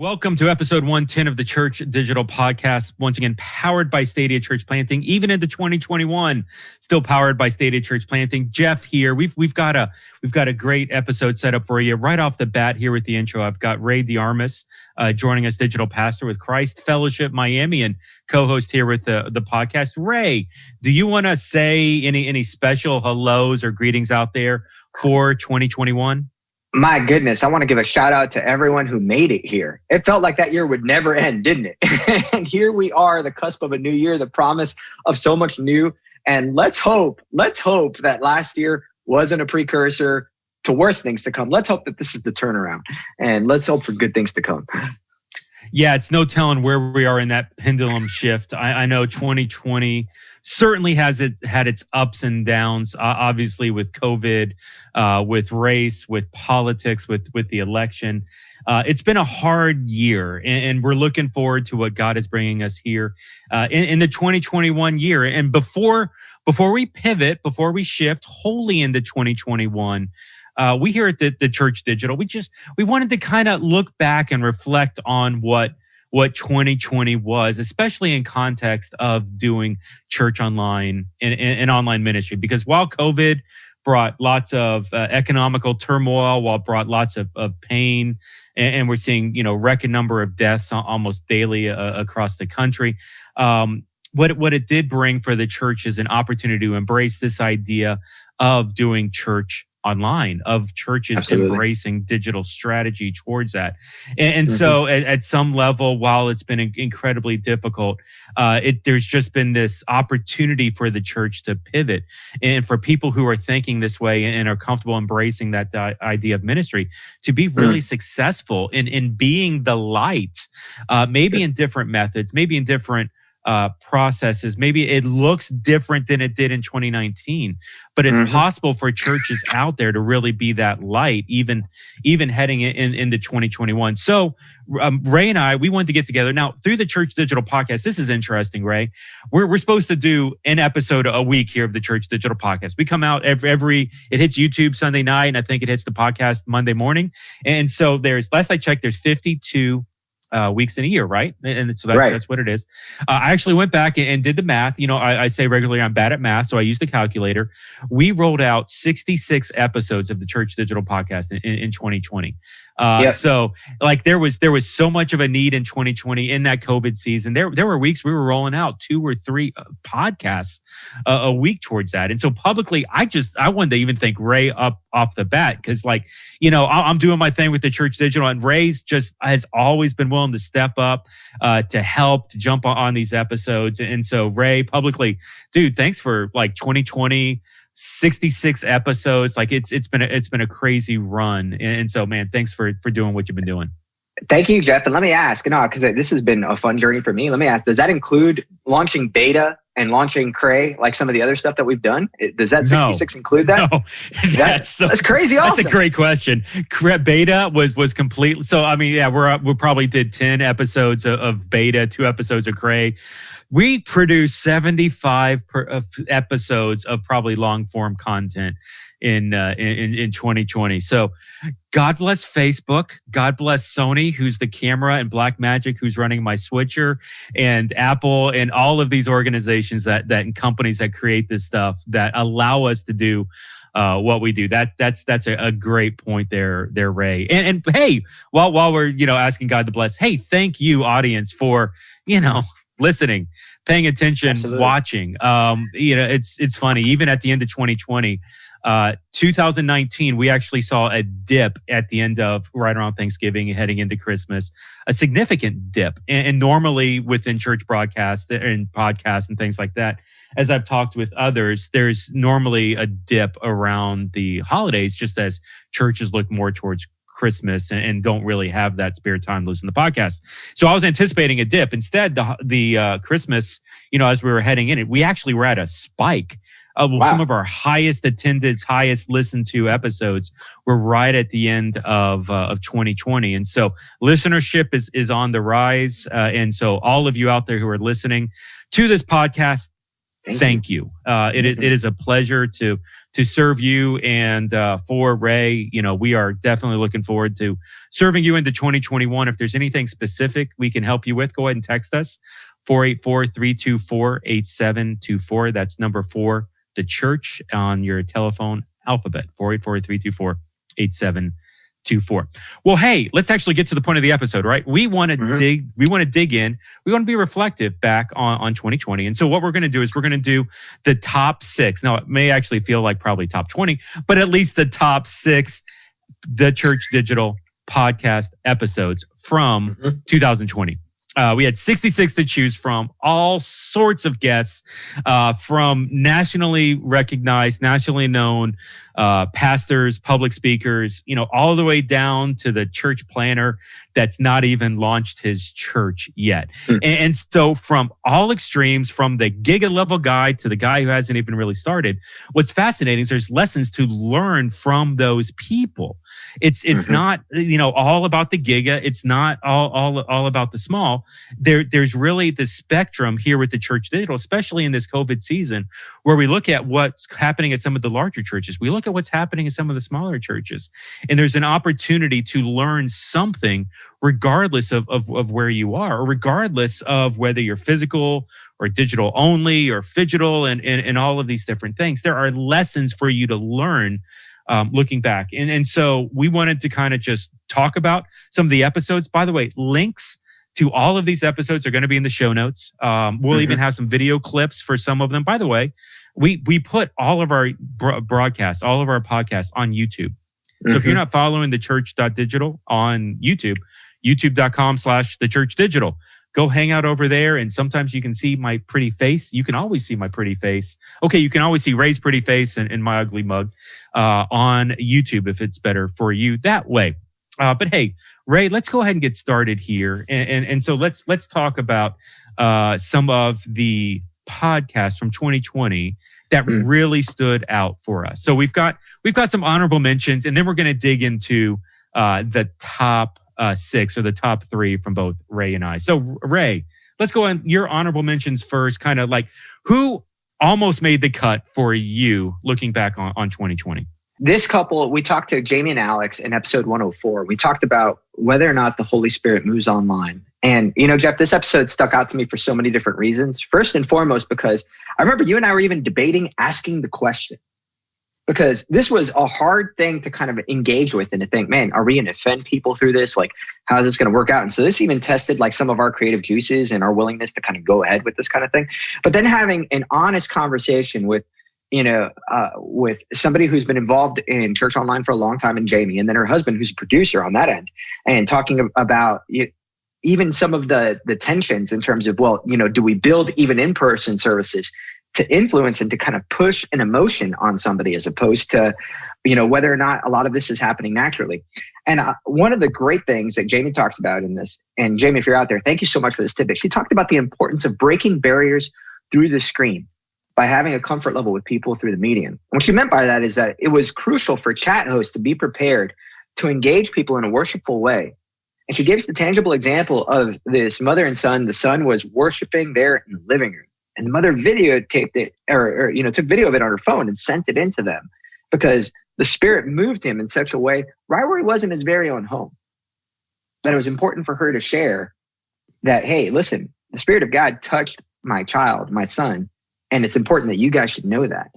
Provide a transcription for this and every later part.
Welcome to episode 110 of the Church Digital podcast. Once again, powered by Stadia Church Planting, even into 2021, still powered by Stadia Church Planting. Jeff here. We've got a great episode set up for you right off the bat here with the intro. I've got Ray DeArmas joining us, digital pastor with Christ Fellowship Miami and co-host here with the podcast. Ray, do you want to say any special hellos or greetings out there for 2021? My goodness, I want to give a shout out to everyone who made it here. It felt like that year would never end, didn't it? And here we are, the cusp of a new year, the promise of so much new. And let's hope that last year wasn't a precursor to worse things to come. Let's hope that this is the turnaround, and let's hope for good things to come. Yeah, it's no telling where we are in that pendulum shift. I know 2020 certainly had its ups and downs, obviously with COVID, with race, with politics, with the election. It's been a hard year, and we're looking forward to what God is bringing us here in the 2021 year. And before we pivot, before we shift wholly into 2021, we here at the Church Digital, we wanted to kind of look back and reflect on what 2020 was, especially in context of doing church online and online ministry. Because while COVID brought lots of economical turmoil, while it brought lots of pain, and we're seeing, record number of deaths almost daily across the country, what it did bring for the church is an opportunity to embrace this idea of doing church online, of churches Absolutely. Embracing digital strategy towards that. And so at some level, while it's been incredibly difficult, there's just been this opportunity for the church to pivot. And for people who are thinking this way and are comfortable embracing that idea of ministry, to be really successful in being the light, maybe in different methods, maybe in different processes. Maybe it looks different than it did in 2019, but it's possible for churches out there to really be that light, even heading into 2021. So Ray and I, we wanted to get together now through the Church Digital podcast. This is interesting, Ray. We're supposed to do an episode a week here of the Church Digital podcast. We come out every it hits YouTube Sunday night, and I think it hits the podcast Monday morning. And so last I checked, there's 52 weeks in a year, right? And so that's what it is. I actually went back and did the math. I say regularly I'm bad at math, so I used a calculator. We rolled out 66 episodes of the Church Digital podcast in 2020. So there was so much of a need in 2020 in that COVID season. There were weeks we were rolling out 2 or 3 podcasts a week towards that. And so publicly, I wanted to even thank Ray up off the bat, because I'm doing my thing with the Church Digital, and Ray's just has always been willing to step up to help, to jump on these episodes. And so Ray, publicly, dude, thanks for 2020. 66 episodes. It's been a crazy run. And so, man, thanks for doing what you've been doing. Thank you, Jeff. And let me ask, because this has been a fun journey for me. Let me ask, does that include launching beta and launching Cray, like some of the other stuff that we've done? Does that 66 include that? No, that's crazy. Awesome. That's a great question. Beta was complete. So, we probably did 10 episodes of beta, 2 episodes of Cray. We produced 75 episodes of probably long form content in 2020. So God bless Facebook. God bless Sony, who's the camera, and Blackmagic, who's running my switcher, and Apple, and all of these organizations and companies that create this stuff that allow us to do what we do. That's a great point there, Ray. And hey, while we're asking God to bless, hey, thank you, audience, for listening, paying attention, Absolutely. Watching. It's funny. Even at the end of 2020, 2019, we actually saw a dip at the end of right around Thanksgiving, heading into Christmas, a significant dip. And normally within church broadcasts and podcasts and things like that, as I've talked with others, there's normally a dip around the holidays, just as churches look more towards Christmas and don't really have that spare time to listen to podcasts. So I was anticipating a dip. Instead, the Christmas, as we were heading in it, we actually were at a spike. Wow. Some of our highest attendance, highest listened to episodes were right at the end of 2020. And so listenership is on the rise. And so all of you out there who are listening to this podcast, Thank you. It is a pleasure to serve you, and for Ray, we are definitely looking forward to serving you into 2021. If there's anything specific we can help you with, go ahead and text us 484-324-8724. That's number 4, the church, on your telephone alphabet, 484-324-8724. Well, hey, let's actually get to the point of the episode, right? We want to dig in. We want to be reflective back on 2020. And so what we're going to do is we're going to do the top 6. Now, it may actually feel like probably top 20, but at least the top 6 The Church Digital podcast episodes from 2020. We had 66 to choose from, all sorts of guests, from nationally recognized, nationally known pastors, public speakers, all the way down to the church planner that's not even launched his church yet. And so from all extremes, from the giga level guy to the guy who hasn't even really started, what's fascinating is there's lessons to learn from those people. It's not, all about the giga. It's not all about the small. There's really the spectrum here with the Church Digital, especially in this COVID season, where we look at what's happening at some of the larger churches. We look at what's happening in some of the smaller churches. And there's an opportunity to learn something regardless of where you are, or regardless of whether you're physical or digital only or Phygital and all of these different things. There are lessons for you to learn looking back. And so we wanted to kind of just talk about some of the episodes. By the way, links to all of these episodes are going to be in the show notes. We'll even have some video clips for some of them. By the way, we put all of our broadcasts, all of our podcasts on YouTube. So if you're not following theChurch.digital on YouTube, youtube.com/theChurch.digital, go hang out over there. And sometimes you can see my pretty face. You can always see my pretty face. Okay, you can always see Ray's pretty face and my ugly mug on YouTube if it's better for you that way. But hey, Ray, let's go ahead and get started here. And so let's talk about some of the podcasts from 2020 that really stood out for us. So we've got some honorable mentions, and then we're going to dig into the top 6 or the top 3 from both Ray and I. So Ray, let's go on your honorable mentions first, kind of like who almost made the cut for you looking back on 2020. This couple, we talked to Jamie and Alex in episode 104. We talked about whether or not the Holy Spirit moves online. And, Jeff, this episode stuck out to me for so many different reasons. First and foremost, because I remember you and I were even debating asking the question, because this was a hard thing to kind of engage with and to think, man, are we going to offend people through this? Like, how is this going to work out? And so this even tested like some of our creative juices and our willingness to kind of go ahead with this kind of thing. But then having an honest conversation with somebody who's been involved in Church Online for a long time, and Jamie, and then her husband, who's a producer on that end, and talking about even some of the tensions in terms of, do we build even in-person services to influence and to kind of push an emotion on somebody as opposed to, whether or not a lot of this is happening naturally. And one of the great things that Jamie talks about in this, and Jamie, if you're out there, thank you so much for this tidbit. She talked about the importance of breaking barriers through the screen by having a comfort level with people through the medium. And what she meant by that is that it was crucial for chat hosts to be prepared to engage people in a worshipful way. And she gave us the tangible example of this mother and son. The son was worshiping there in the living room, and the mother videotaped it or took video of it on her phone and sent it into them because the Spirit moved him in such a way right where he was in his very own home. That it was important for her to share that, hey, listen, the Spirit of God touched my child, my son, and it's important that you guys should know that.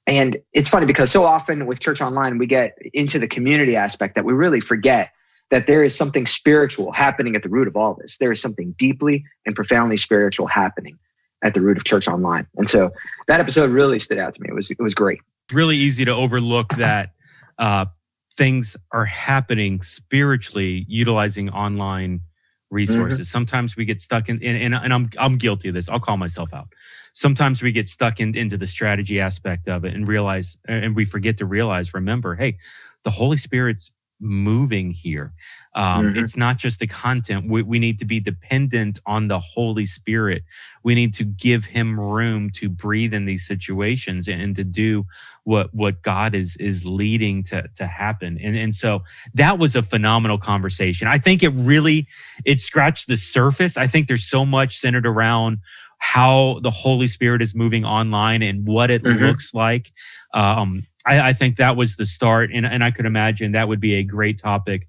And it's funny because so often with Church Online, we get into the community aspect that we really forget that there is something spiritual happening at the root of all this. There is something deeply and profoundly spiritual happening at the root of Church Online. And so that episode really stood out to me. It was great. Really easy to overlook that things are happening spiritually utilizing online resources. Sometimes we get stuck in, and I'm guilty of this. I'll call myself out. Sometimes we get stuck into the strategy aspect of it and we forget to remember, hey, the Holy Spirit's moving here. It's not just the content. We need to be dependent on the Holy Spirit. We need to give him room to breathe in these situations and to do what God is leading to happen. And so that was a phenomenal conversation. I think it scratched the surface. I think there's so much centered around how the Holy Spirit is moving online and what it looks like. I think that was the start, and I could imagine that would be a great topic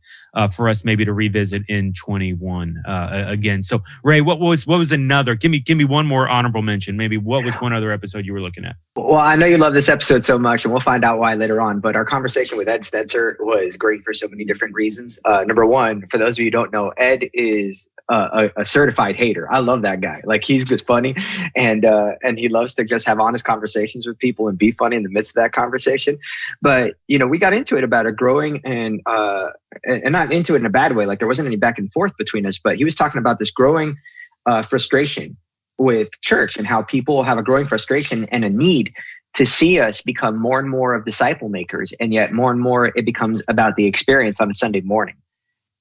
for us maybe to revisit in 21 again. So Ray, what was another? Give me one more honorable mention. Maybe what was one other episode you were looking at? Well, I know you love this episode so much, and we'll find out why later on. But our conversation with Ed Stetzer was great for so many different reasons. Number one, for those of you who don't know, Ed is a certified hater. I love that guy. Like, he's just funny, and he loves to just have honest conversations with people and be funny in the midst of that conversation. But we got into it about a growing and not into it in a bad way. Like, there wasn't any back and forth between us, but he was talking about this growing frustration with church and how people have a growing frustration and a need to see us become more and more of disciple makers. And yet more and more it becomes about the experience on a Sunday morning.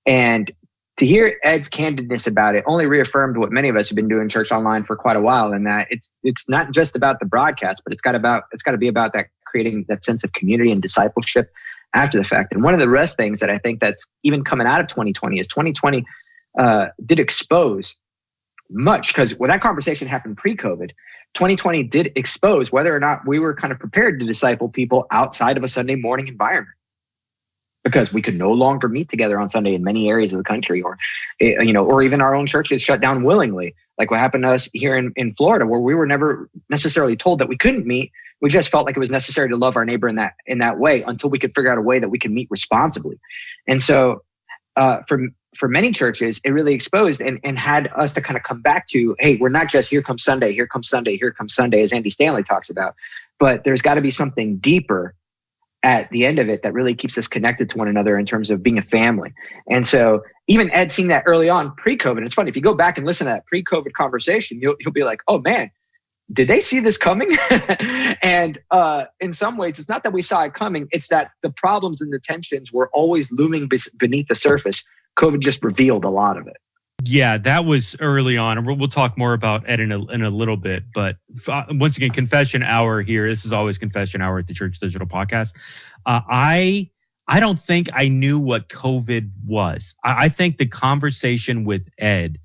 And to hear Ed's candidness about it only reaffirmed what many of us have been doing church online for quite a while, and that it's not just about the broadcast, but it's got to be about that, creating that sense of community and discipleship after the fact. And one of the rough things that I think that's even coming out of 2020 is 2020 did expose much, because when that conversation happened pre-COVID, 2020 did expose whether or not we were kind of prepared to disciple people outside of a Sunday morning environment, because we could no longer meet together on Sunday in many areas of the country, or even our own churches shut down willingly, like what happened to us here in Florida, where we were never necessarily told that we couldn't meet. We just felt like it was necessary to love our neighbor in that way until we could figure out a way that we can meet responsibly. And so for many churches, it really exposed and had us to kind of come back to, hey, we're not just here comes Sunday, as Andy Stanley talks about, but there's got to be something deeper at the end of it that really keeps us connected to one another in terms of being a family. And so even Ed seeing that early on pre-COVID, it's funny, if you go back and listen to that pre-COVID conversation, he'll be like, oh man, did they see this coming? And in some ways, it's not that we saw it coming. It's that the problems and the tensions were always looming beneath the surface. COVID just revealed a lot of it. Yeah, that was early on. And we'll talk more about Ed in a little bit. But once again, confession hour here. This is always confession hour at the Church Digital Podcast. I don't think I knew what COVID was. I think the conversation with Ed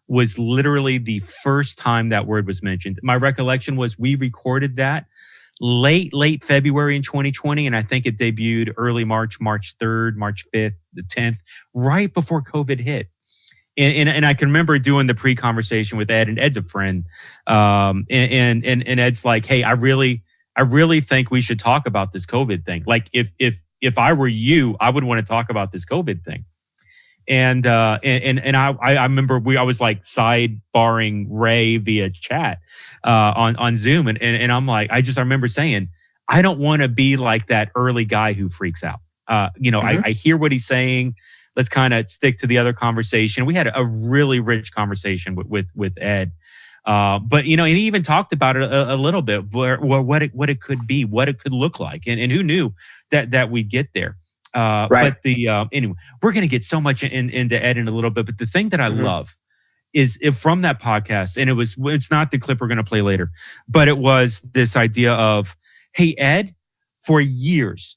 was literally the first time that word was mentioned. My recollection was we recorded that late February in 2020. And I think it debuted early March 3rd, March 5th, the 10th, right before COVID hit. And I can remember doing the pre-conversation with Ed, and Ed's a friend. And Ed's like, hey, I really think we should talk about this COVID thing. Like if I were you, I would want to talk about this COVID thing. And I remember I was like sidebarring Ray via chat, on Zoom. And I'm like, I remember saying, I don't want to be like that early guy who freaks out. I hear what he's saying. Let's kind of stick to the other conversation. We had a really rich conversation with Ed. But and he even talked about it a little bit, what it could be, what it could look like. And who knew that we'd get there. Right. But anyway, we're going to get so much into Ed in a little bit. But the thing that I love is from that podcast, and it's not the clip we're going to play later, but it was this idea of, hey, Ed, for years,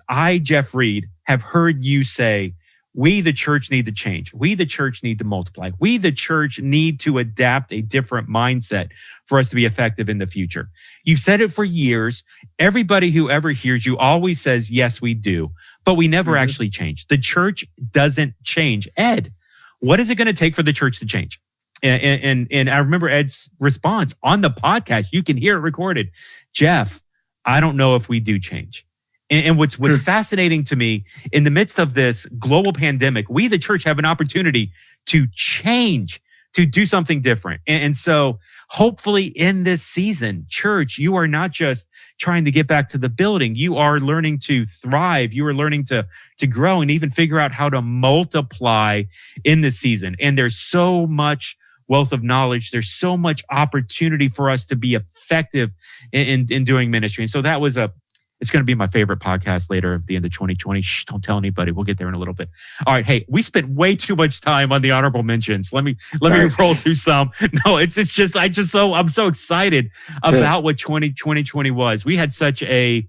I, Jeff Reed, have heard you say, we, the church, need to change. We, the church, need to multiply. We, the church, need to adapt a different mindset for us to be effective in the future. You've said it for years. Everybody who ever hears you always says, yes, we do, but we never actually change. The church doesn't change. Ed, what is it going to take for the church to change? And I remember Ed's response on the podcast. You can hear it recorded. Jeff, I don't know if we do change. And what's fascinating to me, in the midst of this global pandemic, we, the church, have an opportunity to change, to do something different. And so hopefully in this season, church, you are not just trying to get back to the building. You are learning to thrive. You are learning to grow and even figure out how to multiply in this season. And there's so much wealth of knowledge. There's so much opportunity for us to be effective in doing ministry. And so that was it's going to be my favorite podcast later at the end of 2020. Shh, don't tell anybody. We'll get there in a little bit. All right. Hey, we spent way too much time on the honorable mentions. Let me roll through some. No, I'm so excited about what 2020 was. We had such a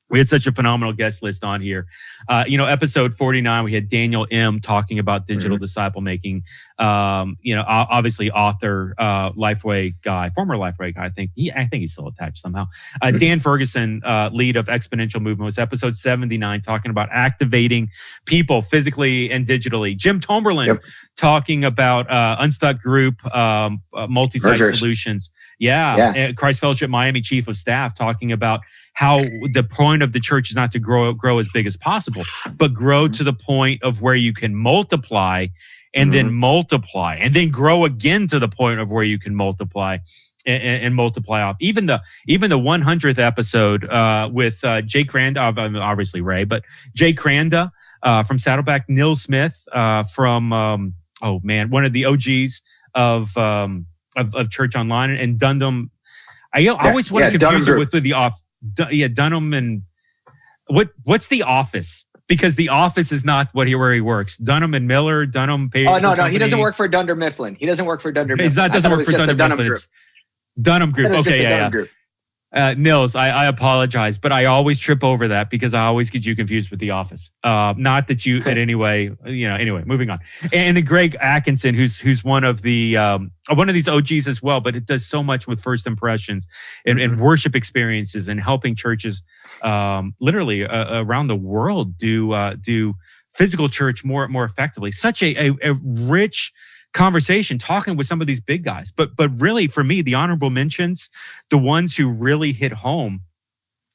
We had such a phenomenal guest list on here. Episode 49, we had Daniel M. talking about digital disciple making. Obviously author, Lifeway guy, former Lifeway guy. I think he's still attached somehow. Dan Ferguson, lead of Exponential Movement, was episode 79, talking about activating people physically and digitally. Jim Tomberlin talking about Unstuck Group, multi-site solutions. Yeah. Christ Fellowship Miami Chief of Staff talking about how the point of the church is not to grow as big as possible, but grow to the point of where you can multiply and then multiply and then grow again to the point of where you can multiply and multiply off. Even the 100th episode with Jake Randa, obviously Ray, but Jake Randa from Saddleback, Neil Smith from one of the OGs of Church Online, and Dundham. I always want to confuse it with the off. Dunham and what's The Office? Because The Office is not where he works. Dunham and Miller, Dunham. Oh no, he doesn't work for Dunder Mifflin. He doesn't work for Dunder Mifflin. He doesn't work for Dunder Mifflin. Dunham Group. Okay, yeah. Group. Nils, I apologize, but I always trip over that because I always get you confused with The Office. Not that you, in any way, anyway, moving on. And then Greg Atkinson, who's one of these OGs as well, but it does so much with first impressions and worship experiences and helping churches, literally around the world do physical church more effectively. Such a rich conversation talking with some of these big guys, but really for me, the honorable mentions, the ones who really hit home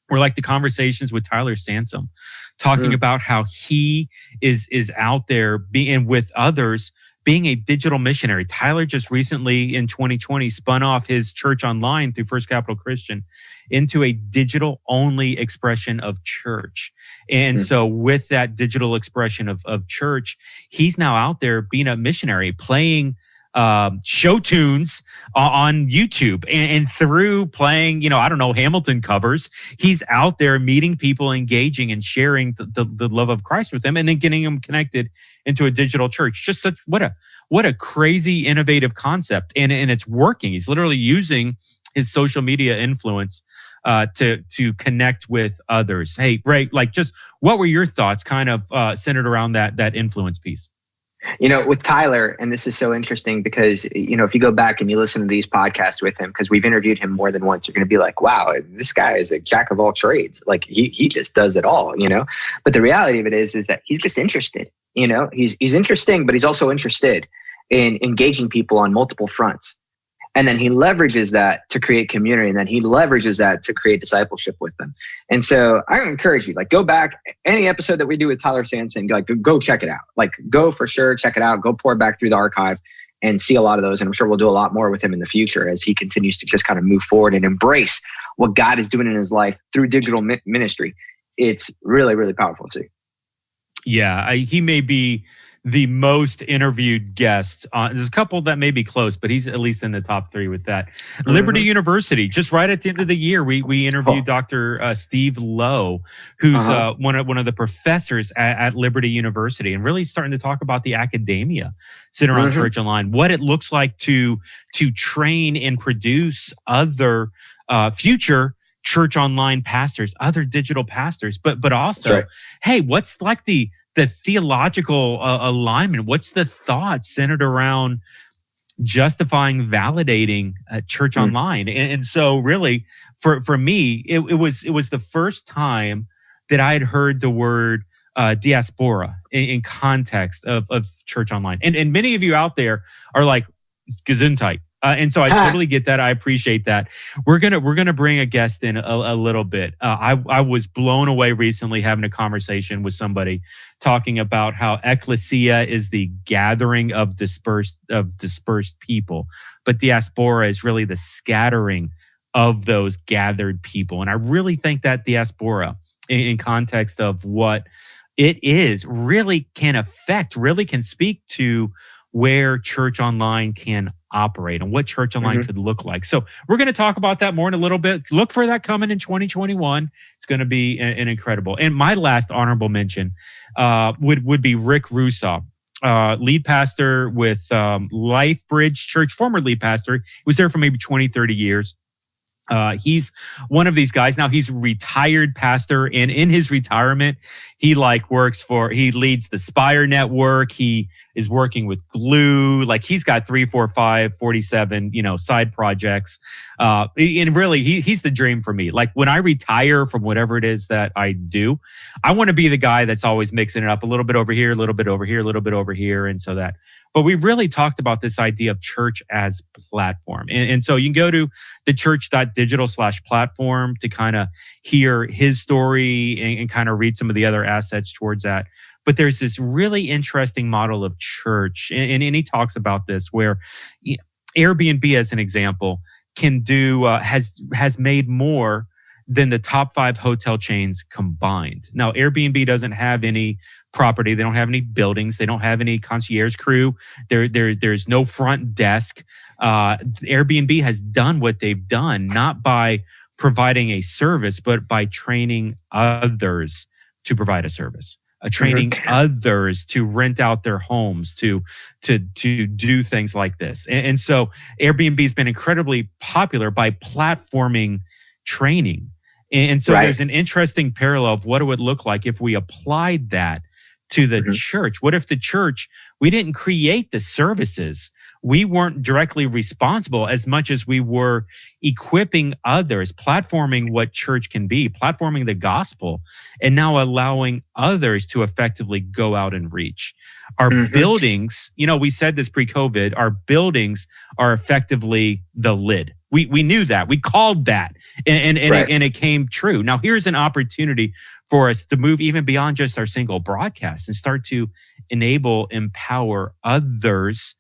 were like the conversations with Tyler Sansom, talking about how he is out there being with others, being a digital missionary. Tyler just recently in 2020 spun off his church online through First Capital Christian into a digital only expression of church. And so with that digital expression of church, he's now out there being a missionary, playing show tunes on YouTube and through playing, Hamilton covers. He's out there meeting people, engaging and sharing the love of Christ with them, and then getting them connected into a digital church. Just such what a crazy innovative concept, and it's working. He's literally using his social media influence to connect with others. Hey, Ray, just what were your thoughts kind of centered around that influence piece? With Tyler, and this is so interesting because, if you go back and you listen to these podcasts with him, because we've interviewed him more than once, you're going to be like, wow, this guy is a jack of all trades. Like he just does it all, But the reality of it is that he's just interested, he's interesting, but he's also interested in engaging people on multiple fronts. And then he leverages that to create community, and then he leverages that to create discipleship with them. And so I encourage you, go back, any episode that we do with Tyler Sansom, go check it out. Go for sure, check it out. Go pour back through the archive and see a lot of those. And I'm sure we'll do a lot more with him in the future as he continues to just kind of move forward and embrace what God is doing in his life through digital ministry. It's really, really powerful too. Yeah, he may be the most interviewed guest. There's a couple that may be close, but he's at least in the top 3 with that. Liberty University, just right at the end of the year, we interviewed Dr. Steve Lowe, who's one of the professors at Liberty University, and really starting to talk about the academia centered around Church Online, what it looks like to train and produce other future Church Online pastors, other digital pastors, but also, hey, what's like the theological alignment? What's the thought centered around justifying, validating Church Online? And so really for me, it was the first time that I had heard the word diaspora in context of Church Online. And many of you out there are like, Gesundheit. And so I totally get that. I appreciate that. We're gonna bring a guest in a little bit. I was blown away recently having a conversation with somebody talking about how ecclesia is the gathering of dispersed people, but diaspora is really the scattering of those gathered people. And I really think that diaspora, in context of what it is, really can speak to where Church Online can operate and what Church Online could look like. So we're going to talk about that more in a little bit. Look for that coming in 2021. It's going to be an incredible. And my last honorable mention would be Rick Russo, lead pastor with Life Bridge Church, former lead pastor. He was there for maybe 20, 30 years. He's one of these guys. Now he's a retired pastor, and in his retirement, he leads the Spire Network. He is working with Glue. Like he's got 3, 4, 5, 47, side projects. And really he's the dream for me. Like when I retire from whatever it is that I do, I want to be the guy that's always mixing it up a little bit over here, a little bit over here, a little bit over here. And so that, but we really talked about this idea of church as platform. And so you can go to theChurch.digital/platform to kind of hear his story and kind of read some of the other assets towards that. But there's this really interesting model of church. And he talks about this where Airbnb, as an example, can do, has made more than the top 5 hotel chains combined. Now, Airbnb doesn't have any property. They don't have any buildings. They don't have any concierge crew. There's no front desk. Airbnb has done what they've done, not by providing a service, but by training others to provide a service. Training others to rent out their homes, to do things like this. And so Airbnb has been incredibly popular by platforming training. And so there's an interesting parallel of what it would look like if we applied that to the church. What if the church, we didn't create the services? We weren't directly responsible as much as we were equipping others, platforming what church can be, platforming the gospel, and now allowing others to effectively go out and reach. Our buildings, we said this pre-COVID, our buildings are effectively the lid. We knew that. We called that. And it came true. Now, here's an opportunity for us to move even beyond just our single broadcast and start to empower others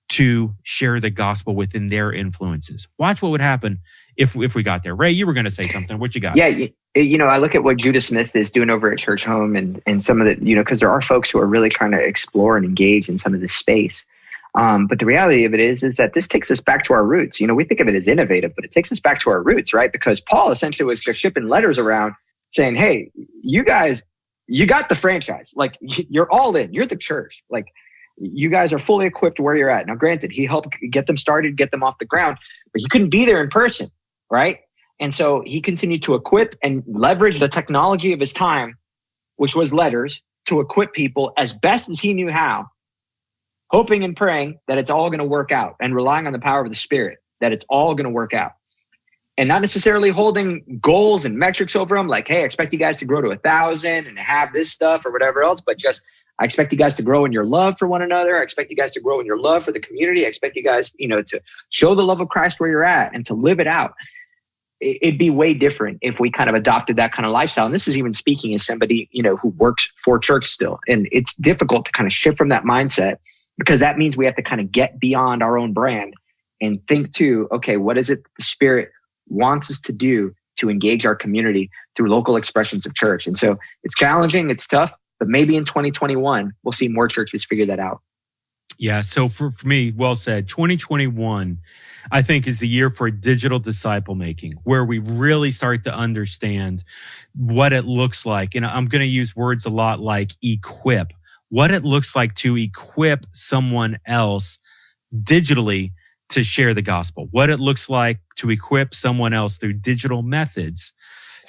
to share the gospel within their influences. Watch what would happen if we got there. Ray, you were going to say something. What you got? Yeah, I look at what Judah Smith is doing over at Church Home and some of the, because there are folks who are really trying to explore and engage in some of this space. But the reality of it is that this takes us back to our roots. We think of it as innovative, but it takes us back to our roots, right? Because Paul essentially was just shipping letters around saying, hey, you guys, you got the franchise. Like you're all in, you're the church. Like you guys are fully equipped where you're at. Now, granted, he helped get them started, get them off the ground, but he couldn't be there in person, right? And so he continued to equip and leverage the technology of his time, which was letters, to equip people as best as he knew how, hoping and praying that it's all going to work out and relying on the power of the Spirit, that it's all going to work out. And not necessarily holding goals and metrics over them, like, hey, I expect you guys to grow to 1,000 and have this stuff or whatever else, but just, I expect you guys to grow in your love for one another. I expect you guys to grow in your love for the community. I expect you guys, to show the love of Christ where you're at and to live it out. It'd be way different if we kind of adopted that kind of lifestyle. And this is even speaking as somebody, who works for church still. And it's difficult to kind of shift from that mindset, because that means we have to kind of get beyond our own brand and think to, okay, what is it the Spirit wants us to do to engage our community through local expressions of church? And so it's challenging, it's tough, but maybe in 2021, we'll see more churches figure that out. Yeah. So for me, well said. 2021, I think, is the year for digital disciple making, where we really start to understand what it looks like. And I'm going to use words a lot like equip, what it looks like to equip someone else digitally to share the gospel, what it looks like to equip someone else through digital methods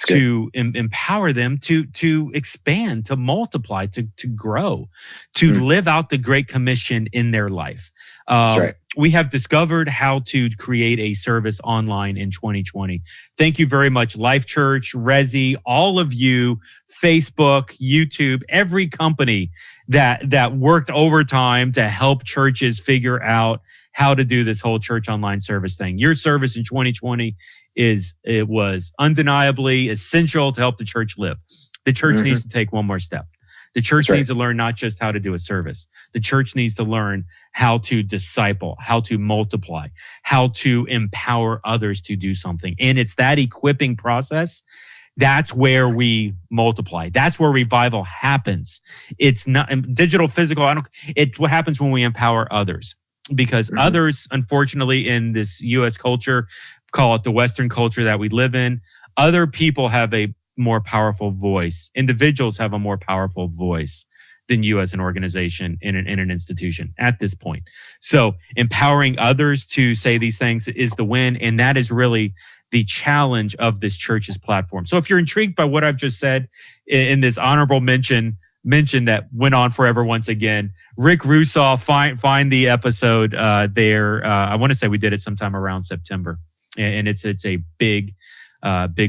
to empower them to expand, to multiply, to grow, to live out the Great Commission in their life. That's right. We have discovered how to create a service online in 2020. Thank you very much, Life Church, Resi, all of you, Facebook, YouTube, every company that worked overtime to help churches figure out how to do this whole church online service thing. Your service in 2020 was undeniably essential to help the church live. The church needs to take one more step. The church needs to learn not just how to do a service. The church needs to learn how to disciple, how to multiply, how to empower others to do something. And it's that equipping process. That's where we multiply. That's where revival happens. It's not digital, physical. It's what happens when we empower others. Because others, unfortunately, in this U.S. culture, call it the Western culture that we live in, other people have a more powerful voice. Individuals have a more powerful voice than you as an organization in an institution at this point. So empowering others to say these things is the win. And that is really the challenge of this church's platform. So if you're intrigued by what I've just said in this honorable mention that went on forever once again, Rick Russo, find the episode there. I want to say we did it sometime around September, and it's a big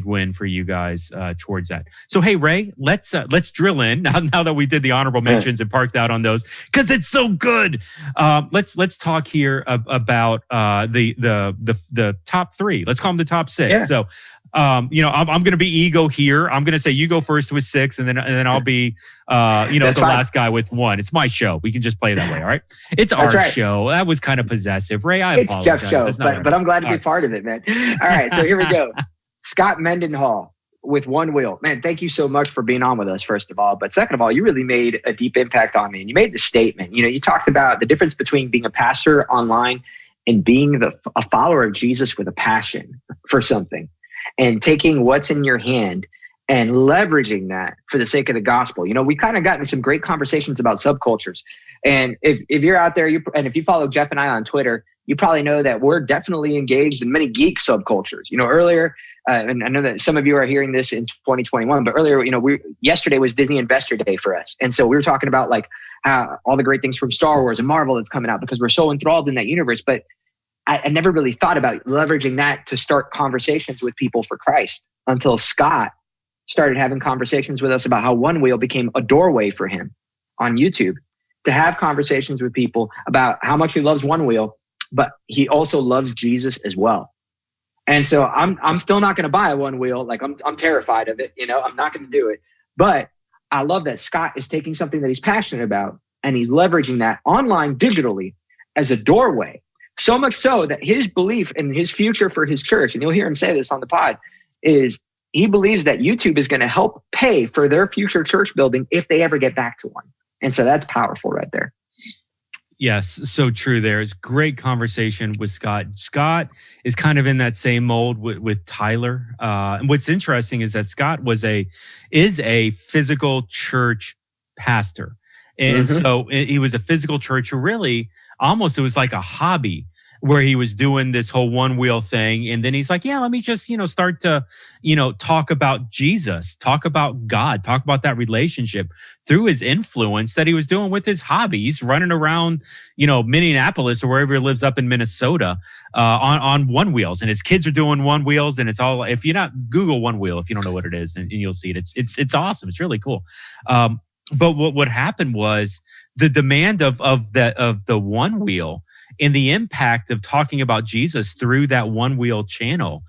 win for you guys towards that. So hey, Ray, let's drill in now that we did the honorable mentions and parked out on those because it's so good. Let's talk here about the top three. Let's call them the top six. Yeah. So. I'm going to be ego here. I'm going to say you go first with 6, and then I'll be, the last guy with 1. It's my show. We can just play that way. All right. It's our show. That was kind of possessive. Ray, I apologize. It's Jeff's show, but I'm glad to be part of it, man. All right. So here we go. Scott Mendenhall with One Wheel. Man, thank you so much for being on with us, first of all. But second of all, you really made a deep impact on me. And you made the statement, you talked about the difference between being a pastor online and being a follower of Jesus with a passion for something. And taking what's in your hand and leveraging that for the sake of the gospel. We kind of gotten some great conversations about subcultures. And if you're out there, and if you follow Jeff and I on Twitter, you probably know that we're definitely engaged in many geek subcultures. Earlier, and I know that some of you are hearing this in 2021, but earlier, yesterday was Disney Investor Day for us. And so we were talking about all the great things from Star Wars and Marvel that's coming out because we're so enthralled in that universe. But I never really thought about leveraging that to start conversations with people for Christ until Scott started having conversations with us about how One Wheel became a doorway for him on YouTube to have conversations with people about how much he loves One Wheel, but he also loves Jesus as well. And so I'm still not going to buy a One Wheel. I'm terrified of it. I'm not going to do it. But I love that Scott is taking something that he's passionate about and he's leveraging that online digitally as a doorway. So much so that his belief in his future for his church, and you'll hear him say this on the pod, is he believes that YouTube is going to help pay for their future church building if they ever get back to one. And so that's powerful right there. Yes, so true there. It's great conversation with Scott. Scott is kind of in that same mold with Tyler. And what's interesting is that Scott is a physical church pastor. And so he was a physical church who really almost, it was like a hobby where he was doing this whole One Wheel thing. And then he's like, let me just, start to, talk about Jesus, talk about God, talk about that relationship through his influence that he was doing with his hobby. He's running around, Minneapolis or wherever he lives up in Minnesota, on One Wheels, and his kids are doing One Wheels. And it's all, if you're not, Google One Wheel, if you don't know what it is, and you'll see it. It's awesome. It's really cool. But what happened was the demand of the One Wheel and the impact of talking about Jesus through that One Wheel channel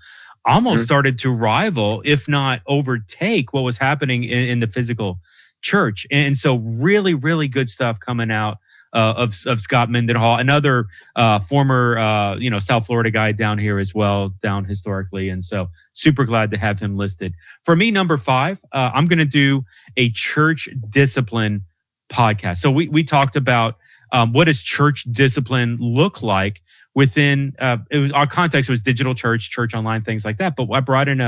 almost started to rival, if not overtake, what was happening in the physical church. And so really, really good stuff coming out of Scott Mendenhall, another former South Florida guy down here as well, down historically. And so super glad to have him listed. For me, number 5, I'm going to do a church discipline podcast. So we talked about what does church discipline look like within our context was digital church online, things like that. But I brought in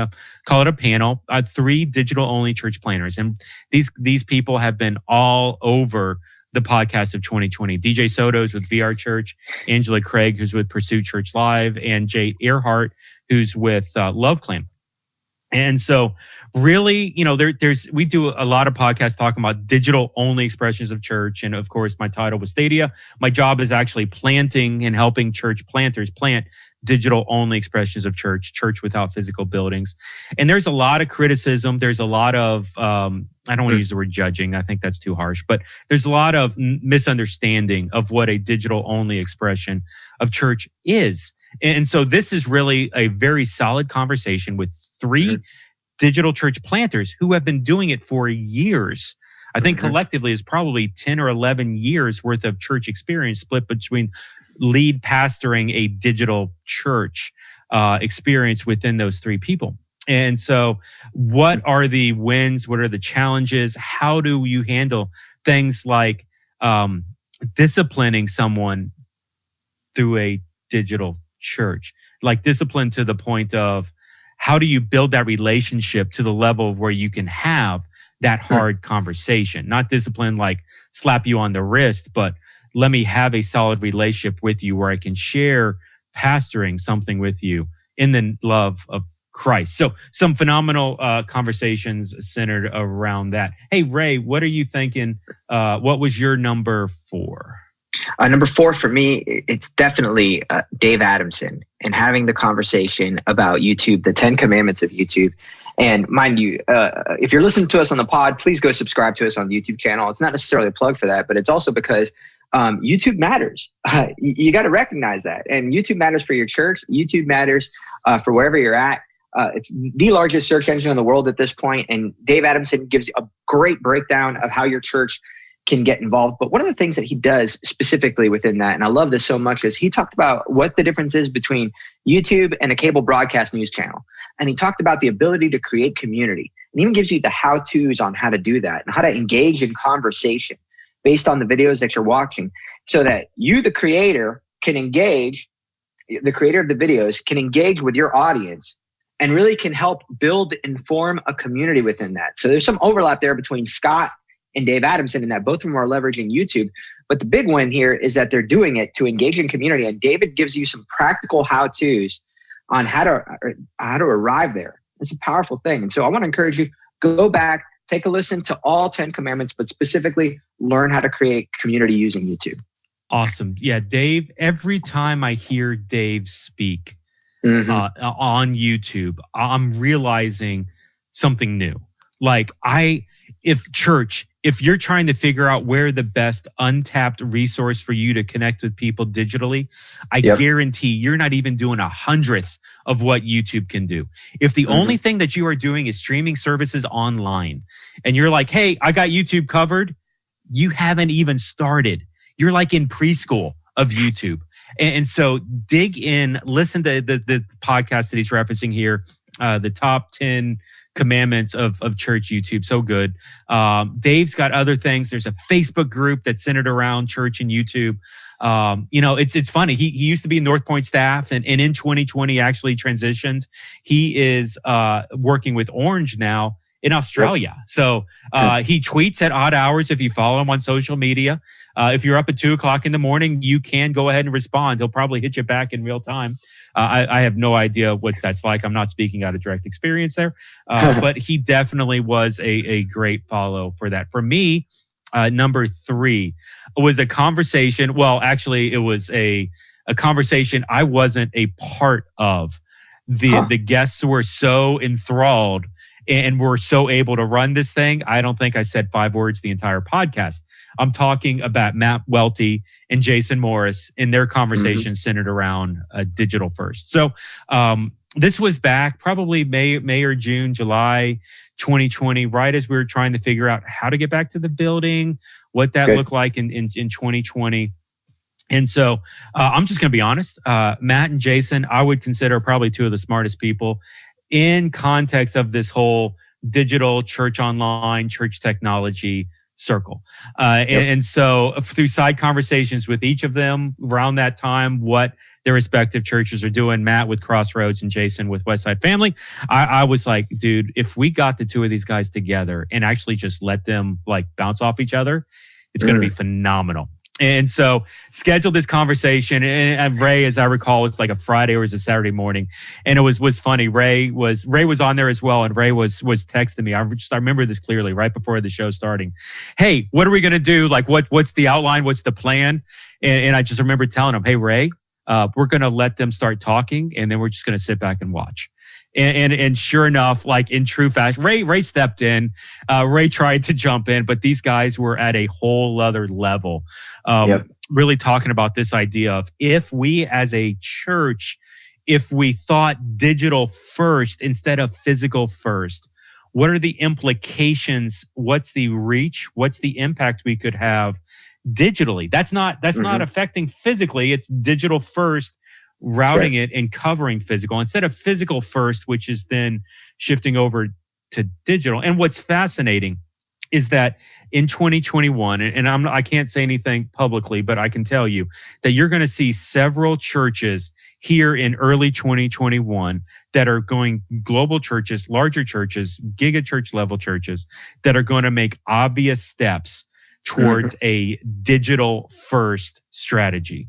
call it a panel, 3 digital only church planners, and these people have been all over the podcast of 2020. DJ Soto's with VR Church, Angela Craig, who's with Pursuit Church Live, and Jay Earhart, who's with Love Clan. And so really, we do a lot of podcasts talking about digital only expressions of church. And of course, my title was Stadia. My job is actually planting and helping church planters plant digital only expressions of church without physical buildings. And there's a lot of criticism. There's a lot of, I don't want to use the word judging. I think that's too harsh, but there's a lot of misunderstanding of what a digital only expression of church is. And so this is really a very solid conversation with 3 digital church planters who have been doing it for years. I think collectively is probably 10 or 11 years worth of church experience split between lead pastoring a digital church experience within those 3 people. And so what are the wins? What are the challenges? How do you handle things like disciplining someone through a digital church, like discipline to the point of how do you build that relationship to the level of where you can have that hard conversation. Not discipline like slap you on the wrist, but let me have a solid relationship with you where I can share pastoring something with you in the love of Christ. So some phenomenal conversations centered around that. Hey, Ray, what are you thinking? What was your number 4? Number 4 for me, it's definitely Dave Adamson and having the conversation about YouTube, the 10 commandments of YouTube. And mind you, if you're listening to us on the pod, please go subscribe to us on the YouTube channel. It's not necessarily a plug for that, but it's also because YouTube matters. You got to recognize that. And YouTube matters for your church. YouTube matters for wherever you're at. It's the largest search engine in the world at this point. And Dave Adamson gives a great breakdown of how your church can get involved. But one of the things that he does specifically within that, and I love this so much, is he talked about what the difference is between YouTube and a cable broadcast news channel. And he talked about the ability to create community, and even gives you the how-tos on how to do that and how to engage in conversation based on the videos that you're watching, so that you, the creator, can engage, the creator of the videos can engage with your audience and really can help build and form a community within that. So there's some overlap there between Scott and Dave Adamson in that both of them are leveraging YouTube. But the big one here is that they're doing it to engage in community. And David gives you some practical how-tos on how to arrive there. It's a powerful thing. And so I want to encourage you, go back, take a listen to all 10 commandments, but specifically learn how to create community using YouTube. Awesome. Yeah, Dave, every time I hear Dave speak on YouTube, I'm realizing something new. Like if you're trying to figure out where the best untapped resource for you to connect with people digitally, I guarantee you're not even doing 100th of what YouTube can do. If the only thing that you are doing is streaming services online and you're like, hey, I got YouTube covered, you haven't even started. You're like in preschool of YouTube. And so dig in, listen to the podcast that he's referencing here, the top 10 commandments of church YouTube. So good. Dave's got other things. There's a Facebook group that's centered around church and YouTube. It's funny. He used to be North Point staff and in 2020 actually transitioned. He is working with Orange now in Australia. So he tweets at odd hours if you follow him on social media. If you're up at 2:00 in the morning, you can go ahead and respond. He'll probably hit you back in real time. I have no idea what that's like. I'm not speaking out of direct experience there. But he definitely was a great follow for that. For me, number 3 was a conversation. Well, actually, it was a conversation I wasn't a part of. The guests were so enthralled and we're so able to run this thing. I don't think I said 5 words the entire podcast. I'm talking about Matt Welty and Jason Morris in their conversation centered around digital first. So this was back probably May or June, July 2020, right as we were trying to figure out how to get back to the building, what that looked like in 2020. And so I'm just going to be honest. Matt and Jason, I would consider probably 2 of the smartest people in context of this whole digital church online, church technology circle. And so through side conversations with each of them around that time, what their respective churches are doing, Matt with Crossroads and Jason with Westside Family, I was like, dude, if we got the 2 of these guys together and actually just let them like bounce off each other, it's going to be phenomenal. And so scheduled this conversation, and Ray, as I recall, it's like a Friday or it was a Saturday morning. And it was funny. Ray was on there as well. And Ray was texting me. I remember this clearly right before the show starting. Hey, what are we going to do? Like, what's the outline? What's the plan? And I just remember telling him, hey, Ray, we're going to let them start talking and then we're just going to sit back and watch. And sure enough, like in true fashion, Ray stepped in. Ray tried to jump in, but these guys were at a whole other level. Really talking about this idea of if we as a church, if we thought digital first instead of physical first, what are the implications? What's the reach? What's the impact we could have digitally? That's not affecting physically. It's digital first. Routing it and covering physical instead of physical first, which is then shifting over to digital. And what's fascinating is that in 2021, and I can't say anything publicly, but I can tell you that you're going to see several churches here in early 2021 that are going global churches, larger churches, giga church level churches that are going to make obvious steps towards a digital first strategy.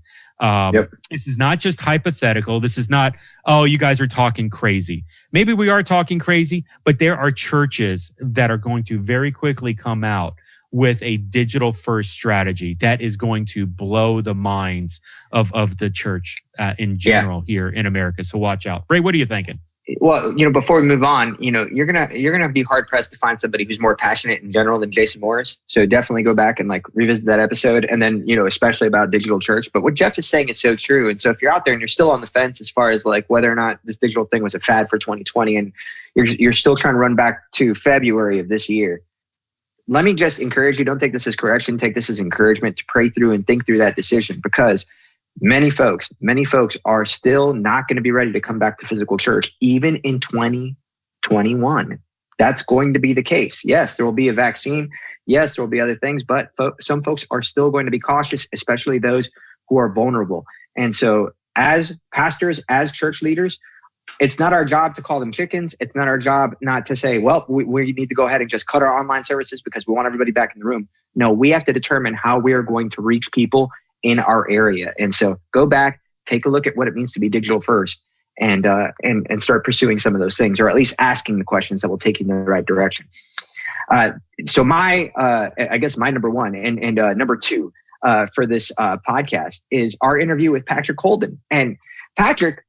This is not just hypothetical. This is not, oh, you guys are talking crazy. Maybe we are talking crazy, but there are churches that are going to very quickly come out with a digital first strategy that is going to blow the minds of the church in general here in America. So watch out. Ray, what are you thinking? Well, before we move on, you're gonna be hard pressed to find somebody who's more passionate in general than Jason Morris. So definitely go back and revisit that episode, and then especially about digital church. But what Jeff is saying is so true. And so if you're out there and you're still on the fence as far as whether or not this digital thing was a fad for 2020, and you're still trying to run back to February of this year, let me just encourage you: don't take this as correction. Take this as encouragement to pray through and think through that decision, because many folks are still not going to be ready to come back to physical church, even in 2021. That's going to be the case. Yes, there will be a vaccine. Yes, there will be other things, but some folks are still going to be cautious, especially those who are vulnerable. And so as pastors, as church leaders, it's not our job to call them chickens. It's not our job not to say, well, we need to go ahead and just cut our online services because we want everybody back in the room. No, we have to determine how we are going to reach people in our area. And so go back, take a look at what it means to be digital first, and start pursuing some of those things, or at least asking the questions that will take you in the right direction. So I guess my number one and number two for this podcast is our interview with Patrick Holden. And Patrick,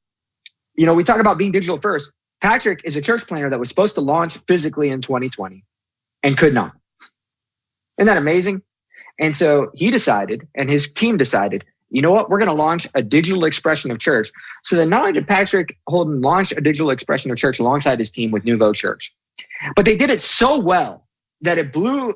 we talk about being digital first. Patrick is a church planner that was supposed to launch physically in 2020 and could not. Isn't that amazing? And so he decided, and his team decided, you know what, we're going to launch a digital expression of church. So then not only did Patrick Holden launch a digital expression of church alongside his team with Nouveau Church, but they did it so well that it blew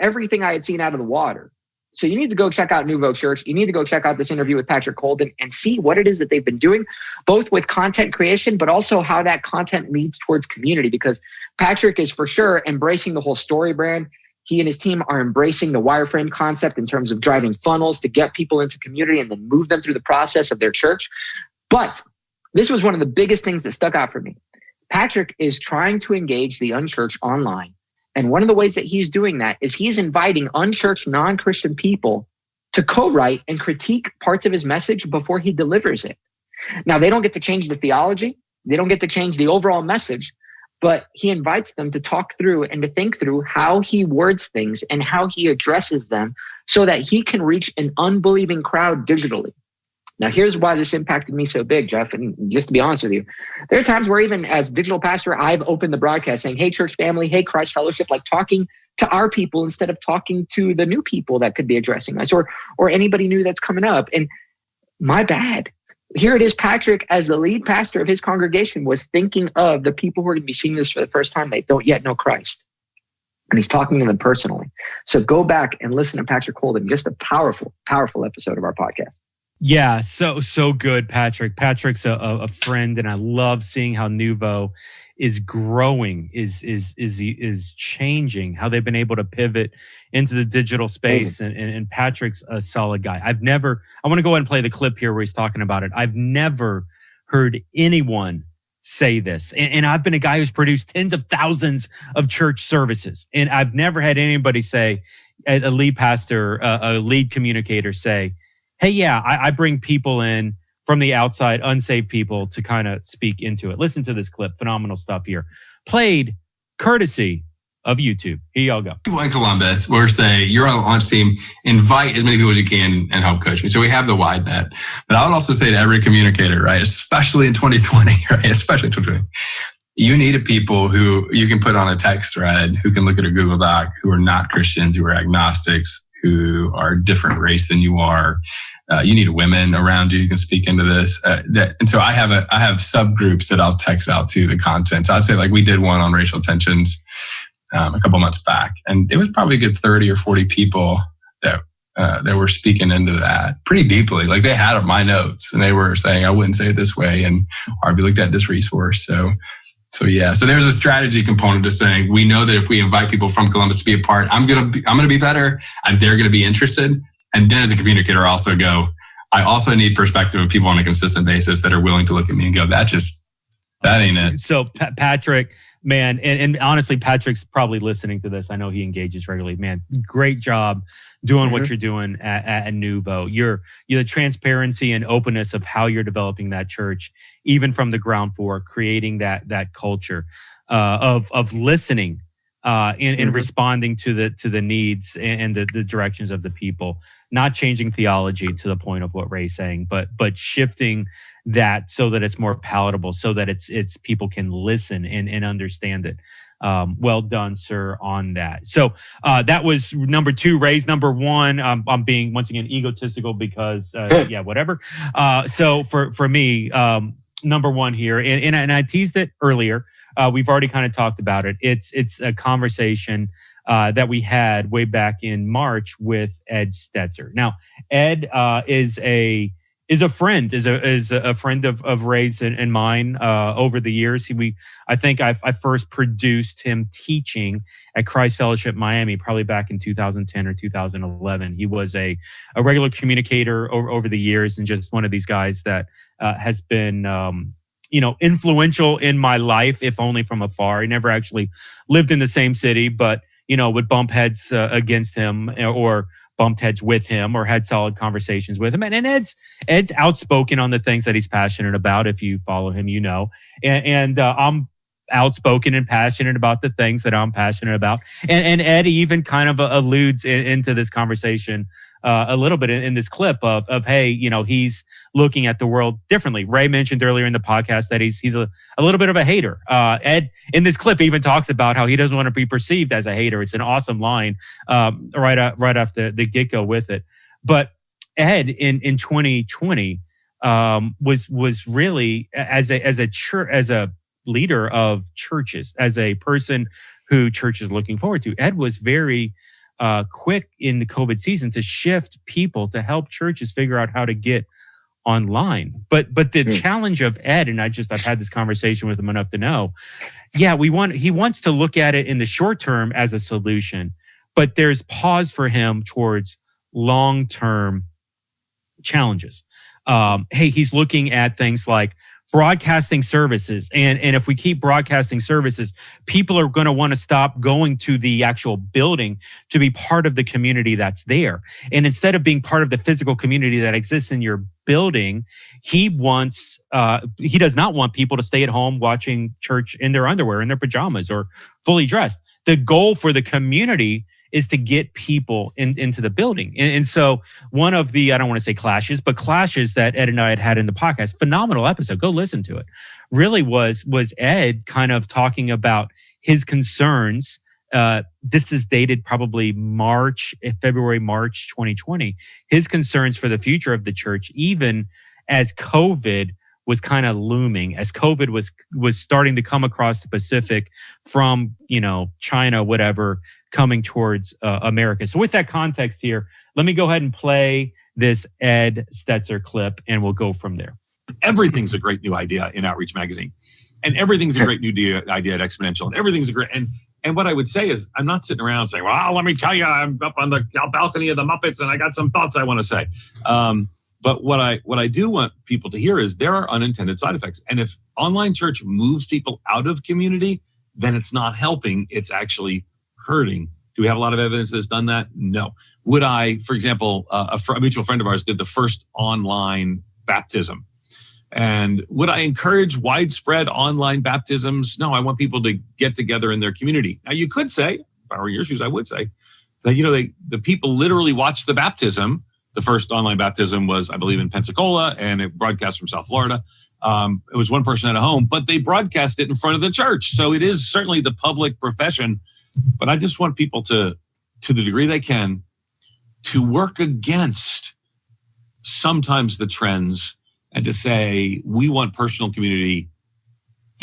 everything I had seen out of the water. So you need to go check out Nouveau Church. You need to go check out this interview with Patrick Holden and see what it is that they've been doing, both with content creation, but also how that content leads towards community, because Patrick is for sure embracing the whole story brand. He and his team are embracing the wireframe concept in terms of driving funnels to get people into community and then move them through the process of their church. But this was one of the biggest things that stuck out for me. Patrick is trying to engage the unchurched online. And one of the ways that he's doing that is he's inviting unchurched, non-Christian people to co-write and critique parts of his message before he delivers it. Now, they don't get to change the theology. They don't get to change the overall message. But he invites them to talk through and to think through how he words things and how he addresses them so that he can reach an unbelieving crowd digitally. Now, here's why this impacted me so big, Jeff. And just to be honest with you, there are times where even as digital pastor, I've opened the broadcast saying, hey, church family, hey, Christ Fellowship, talking to our people instead of talking to the new people that could be addressing us or anybody new that's coming up. And my bad. Here it is, Patrick, as the lead pastor of his congregation, was thinking of the people who are going to be seeing this for the first time. They don't yet know Christ. And he's talking to them personally. So go back and listen to Patrick Holden. Just a powerful, powerful episode of our podcast. Yeah, so good, Patrick. Patrick's a friend, and I love seeing how Nouveau is growing, is changing, how they've been able to pivot into the digital space. And Patrick's a solid guy. I want to go ahead and play the clip here where he's talking about it. I've never heard anyone say this. And I've been a guy who's produced tens of thousands of church services. And I've never had anybody say, a lead pastor, a lead communicator say, hey, yeah, I bring people in from the outside, unsaved people, to kind of speak into it. Listen to this clip. Phenomenal stuff here. Played courtesy of YouTube. Here y'all go. People in Columbus, we're saying, you're on the launch team, invite as many people as you can and help coach me. So we have the wide net. But I would also say to every communicator, right, especially in 2020, right, especially in 2020, you need people who you can put on a text thread, who can look at a Google Doc, who are not Christians, who are agnostics, who are different race than you are. You need women around you who can speak into this. And so I have subgroups that I'll text out to the content. So I'd say we did one on racial tensions a couple months back, and it was probably a good 30 or 40 people that were speaking into that pretty deeply. They had my notes and they were saying, I wouldn't say it this way, and or we looked at this resource. So So there's a strategy component to saying, we know that if we invite people from Columbus to be a part, I'm going to be better and they're going to be interested. And then as a communicator, I also need perspective of people on a consistent basis that are willing to look at me and go, that ain't it. So Patrick, man, and honestly, Patrick's probably listening to this. I know he engages regularly. Man, great job doing what you're doing at Nuvo. Your transparency and openness of how you're developing that church, even from the ground floor, creating that culture of listening and responding to the needs and the directions of the people. Not changing theology to the point of what Ray's saying, but shifting that so that it's more palatable, so that it's people can listen and understand it. Well done, sir, on that. So that was number 2. Ray's number 1. I'm being once again egotistical because whatever. So for me, number 1 here, and I teased it earlier. We've already kind of talked about it. It's a conversation that we had way back in March with Ed Stetzer. Now, Ed is a friend of Ray's and mine over the years. I think I first produced him teaching at Christ Fellowship Miami, probably back in 2010 or 2011. He was a regular communicator over the years, and just one of these guys that has been influential in my life, if only from afar. He never actually lived in the same city, but would bump heads against him or bumped heads with him or had solid conversations with him. And Ed's outspoken on the things that he's passionate about. If you follow him, and I'm outspoken and passionate about the things that I'm passionate about. And Ed even kind of alludes into this conversation a little bit in this clip of hey, he's looking at the world differently. Ray mentioned earlier in the podcast that he's a little bit of a hater. Ed in this clip even talks about how he doesn't want to be perceived as a hater. It's an awesome line right off the get-go with it. But Ed in 2020 was really as a leader of churches, as a person who church is looking forward to. Ed was very quick in the COVID season to shift people to help churches figure out how to get online. But the challenge of Ed, and I've had this conversation with him enough to know, he wants to look at it in the short term as a solution, but there's pause for him towards long-term challenges. He's looking at things like broadcasting services. And if we keep broadcasting services, people are going to want to stop going to the actual building to be part of the community that's there. And instead of being part of the physical community that exists in your building, he does not want people to stay at home watching church in their underwear, in their pajamas, or fully dressed. The goal for the community is to get people into the building. And so one of the, I don't want to say clashes that Ed and I had in the podcast, phenomenal episode, go listen to it, really was Ed kind of talking about his concerns. This is dated probably February, March 2020. His concerns for the future of the church, even as COVID was kind of looming, as COVID was starting to come across the Pacific from, China, whatever, coming towards America. So with that context here, let me go ahead and play this Ed Stetzer clip, and we'll go from there. Everything's a great new idea in Outreach Magazine, and everything's a great new idea at Exponential, and everything's a great. And what I would say is, I'm not sitting around saying, well, let me tell you, I'm up on the balcony of the Muppets and I got some thoughts I want to say. But what I do want people to hear is there are unintended side effects. And if online church moves people out of community, then it's not helping. It's actually hurting. Do we have a lot of evidence that's done that? No. Would I, for example, a mutual friend of ours did the first online baptism. And would I encourage widespread online baptisms? No, I want people to get together in their community. Now, you could say, if I were your shoes, I would say that, the people literally watched the baptism. The first online baptism was, I believe, in Pensacola, and it broadcast from South Florida. It was one person at a home, but they broadcast it in front of the church. So it is certainly the public profession. But I just want people to the degree they can, to work against sometimes the trends and to say, we want personal community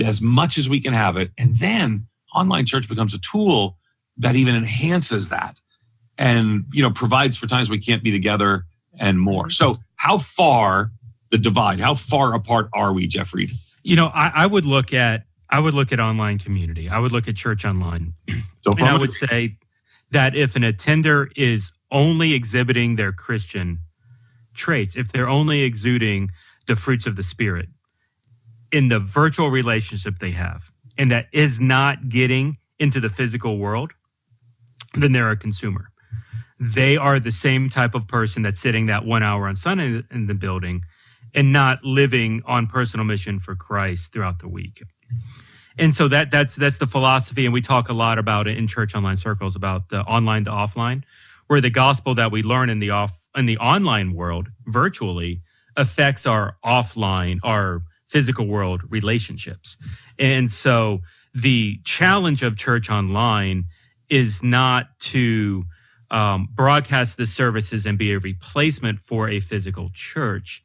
as much as we can have it. And then online church becomes a tool that even enhances that and, provides for times we can't be together and more. So how far apart are we, Jeff Reed? I would look at I would look at online community. I would look at church online. So and I would say that if an attender is only exhibiting their Christian traits, if they're only exuding the fruits of the Spirit in the virtual relationship they have, and that is not getting into the physical world, then they're a consumer. They are the same type of person that's sitting that 1 hour on Sunday in the building and not living on personal mission for Christ throughout the week. And so that's the philosophy, and we talk a lot about it in church online circles about the online to offline, where the gospel that we learn in the online world virtually affects our offline, our physical world relationships. And so the challenge of church online is not to broadcast the services and be a replacement for a physical church.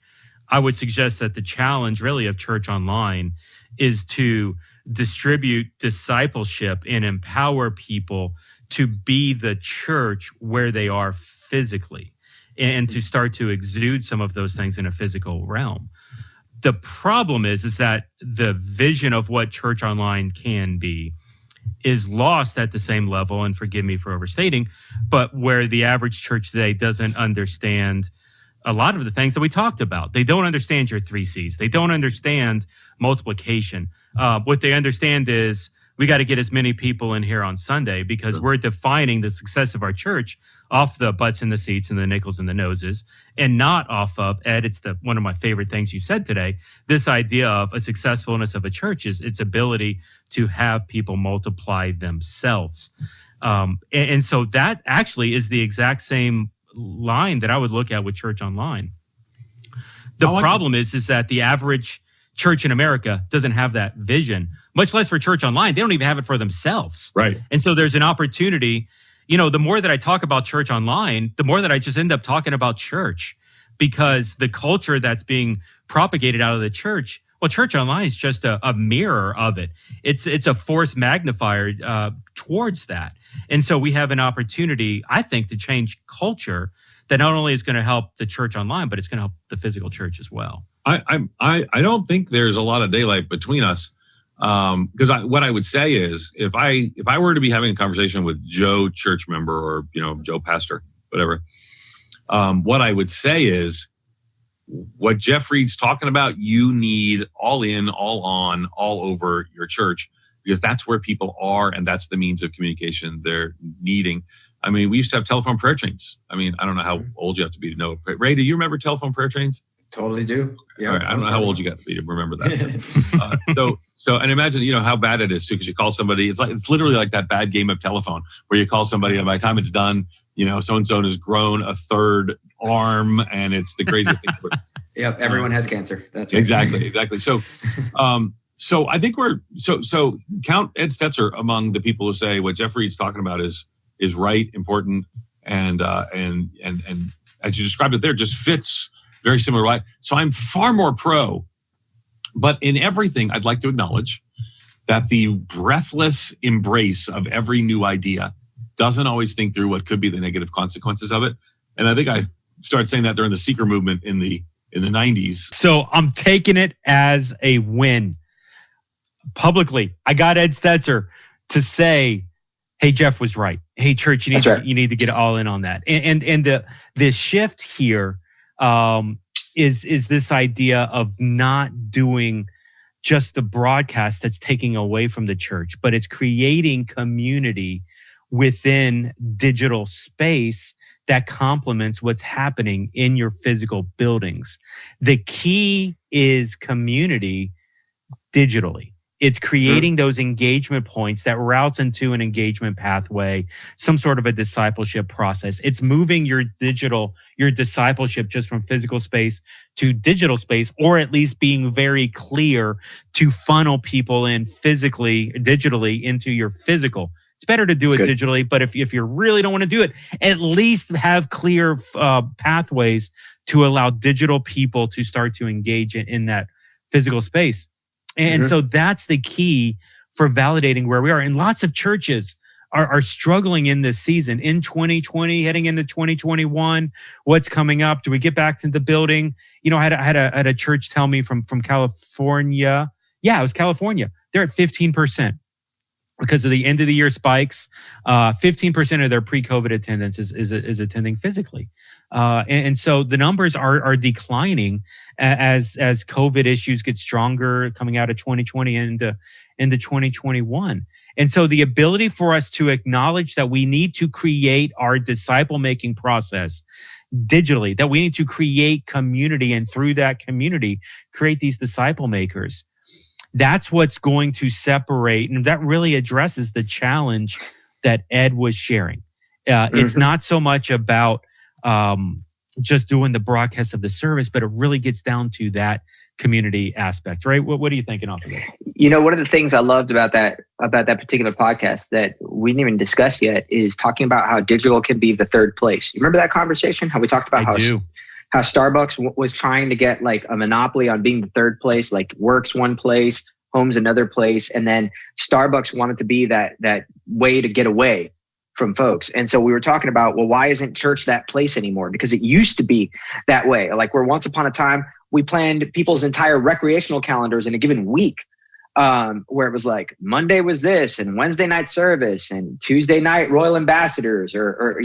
I would suggest that the challenge really of church online is to distribute discipleship and empower people to be the church where they are physically and to start to exude some of those things in a physical realm. The problem is that the vision of what church online can be is lost at the same level, and forgive me for overstating, but where the average church today doesn't understand a lot of the things that we talked about. They don't understand your 3 C's. They don't understand multiplication. What they understand is we got to get as many people in here on Sunday because we're defining the success of our church off the butts and the seats and the nickels and the noses, and not off of, Ed, it's one of my favorite things you said today, this idea of a successfulness of a church is its ability to have people multiply themselves. And so that actually is the exact same line that I would look at with church online. The problem is that the average church in America doesn't have that vision, much less for church online. They don't even have it for themselves. Right. And so there's an opportunity. The more that I talk about church online, the more that I just end up talking about church, because the culture that's being propagated out of the church, well, church online is just a mirror of it. It's a force magnifier towards that. And so we have an opportunity, I think, to change culture that not only is going to help the church online, but it's going to help the physical church as well. I don't think there's a lot of daylight between us. Because what I would say is if I were to be having a conversation with Joe church member or, Joe pastor, whatever, what I would say is what Jeff Reed's talking about, you need all in, all on, all over your church, because that's where people are. And that's the means of communication they're needing. I mean, we used to have telephone prayer chains. I mean, I don't know how old you have to be to know. Ray, do you remember telephone prayer chains? Totally do. Yeah. All right. I don't know how old you got to be to remember that. So, and imagine, how bad it is too, because you call somebody, it's literally like that bad game of telephone where you call somebody and by the time it's done, so-and-so has grown a third arm and it's the craziest thing. Yeah. Everyone has cancer. That's right. Exactly. So I think so count Ed Stetzer among the people who say what Jeff Reed's talking about is right, important, and as you described it there, just fits very similar, right? So I'm far more pro, but in everything, I'd like to acknowledge that the breathless embrace of every new idea doesn't always think through what could be the negative consequences of it. And I think I started saying that during the seeker movement in the 90s. So I'm taking it as a win. Publicly, I got Ed Stetzer to say, hey, Jeff was right. Hey, church, you need to get all in on that. And the shift here is this idea of not doing just the broadcast that's taking away from the church, but it's creating community within digital space that complements what's happening in your physical buildings. The key is community digitally. It's creating those engagement points that routes into an engagement pathway, some sort of a discipleship process. It's moving your discipleship just from physical space to digital space, or at least being very clear to funnel people in digitally into your physical. It's better to do it digitally, but if you really don't want to do it, at least have clear pathways to allow digital people to start to engage in that physical space. And so that's the key for validating where we are. And lots of churches are struggling in this season, in 2020, heading into 2021. What's coming up? Do we get back to the building? I had a church tell me from California, Yeah, it was California. They're at 15%. Because of the end of the year spikes, 15% of their pre-COVID attendance is attending physically. And so the numbers are declining as COVID issues get stronger coming out of 2020 into 2021. And so the ability for us to acknowledge that we need to create our disciple-making process digitally, that we need to create community, and through that community, create these disciple makers. That's what's going to separate. And that really addresses the challenge that Ed was sharing. It's not so much about just doing the broadcast of the service, but it really gets down to that community aspect, right? What are you thinking off of this? One of the things I loved about that particular podcast that we didn't even discuss yet is talking about how digital can be the third place. You remember that conversation? How we talked about how Starbucks was trying to get like a monopoly on being the third place, like work's one place, home's another place. And then Starbucks wanted to be that way to get away from folks. And so we were talking about, well, why isn't church that place anymore? Because it used to be that way. Like where once upon a time, we planned people's entire recreational calendars in a given week. Where it was like Monday was this, and Wednesday night service, and Tuesday night Royal Ambassadors, or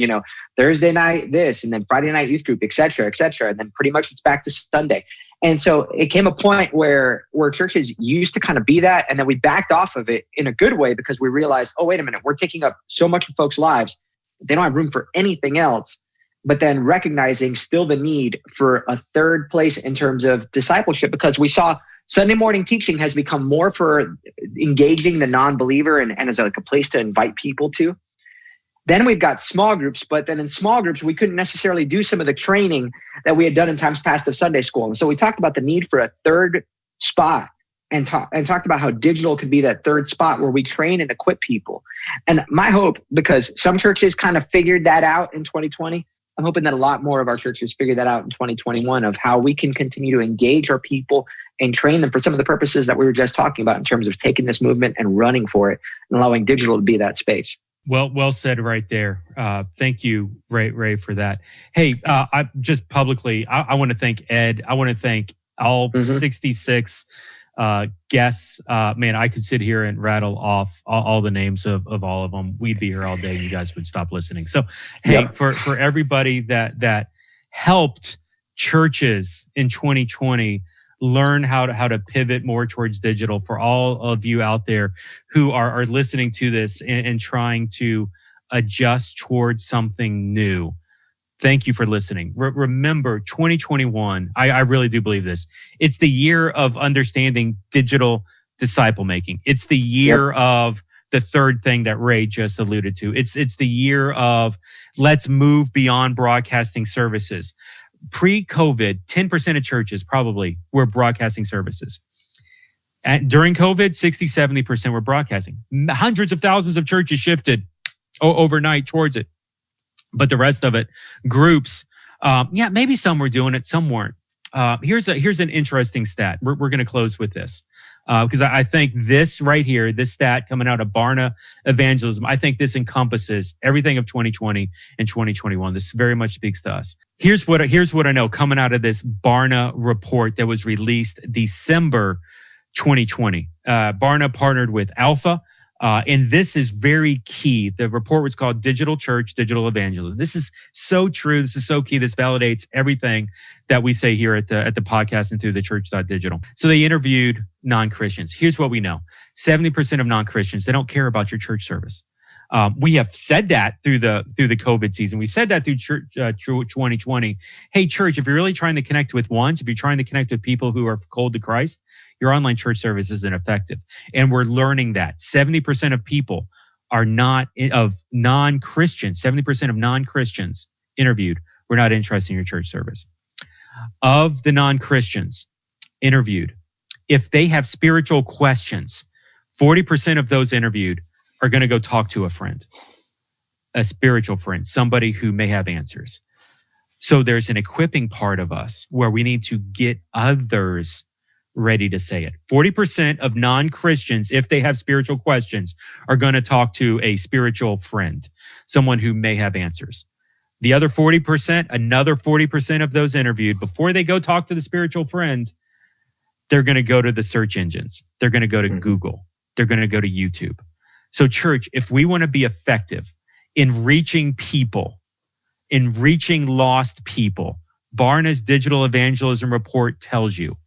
Thursday night this, and then Friday night youth group, et cetera, and then pretty much it's back to Sunday. And so it came a point where churches used to kind of be that, and then we backed off of it in a good way because we realized, oh, wait a minute, we're taking up so much of folks' lives, they don't have room for anything else. But then recognizing still the need for a third place in terms of discipleship, because we saw Sunday morning teaching has become more for engaging the non-believer and as like a place to invite people to. Then we've got small groups, but then in small groups, we couldn't necessarily do some of the training that we had done in times past of Sunday school. And so we talked about the need for a third spot and talked about how digital could be that third spot where we train and equip people. And my hope, because some churches kind of figured that out in 2020, I'm hoping that a lot more of our churches figure that out in 2021 of how we can continue to engage our people and train them for some of the purposes that we were just talking about in terms of taking this movement and running for it and allowing digital to be that space. Well said right there. Thank you, Ray, for that. Hey, I just publicly, I want to thank Ed. I want to thank all 66 guests. Man, I could sit here and rattle off all the names of all of them. We'd be here all day. You guys would stop listening. So, hey, for everybody that helped churches in 2020 learn how to pivot more towards digital, for all of you out there who are listening to this and trying to adjust towards something new. Thank you for listening. Remember, 2021, I really do believe this. It's the year of understanding digital disciple making. It's the year of the third thing that Ray just alluded to. It's the year of let's move beyond broadcasting services. Pre-COVID, 10% of churches probably were broadcasting services. During COVID, 60-70% were broadcasting. Hundreds of thousands of churches shifted overnight towards it. But the rest of it, groups, maybe some were doing it, some weren't. Here's an interesting stat. We're going to close with this because I think this right here, this stat coming out of Barna Evangelism, I think this encompasses everything of 2020 and 2021. This very much speaks to us. Here's what I know coming out of this Barna report that was released December 2020. Barna partnered with Alpha. And this is very key. The report was called Digital Church, Digital Evangelism. This is so true. This is so key. This validates everything that we say here at the podcast and through theChurch.digital. So they interviewed non-Christians. Here's what we know. 70% of non-Christians, they don't care about your church service. We have said that through the COVID season. We've said that through 2020. Hey, church, if you're really trying to connect with ones, if you're trying to connect with people who are cold to Christ, your online church service isn't effective. And we're learning that 70% of people are of non-Christians, 70% of non-Christians interviewed were not interested in your church service. Of the non-Christians interviewed, if they have spiritual questions, 40% of those interviewed are going to go talk to a friend, a spiritual friend, somebody who may have answers. So there's an equipping part of us where we need to get others ready to say it. 40% of non-Christians, if they have spiritual questions, are going to talk to a spiritual friend, someone who may have answers. The other 40%, another 40% of those interviewed, before they go talk to the spiritual friend, they're going to go to the search engines. They're going to go to Google. They're going to go to YouTube. So church, if we want to be effective in reaching people, in reaching lost people, Barna's digital evangelism report tells you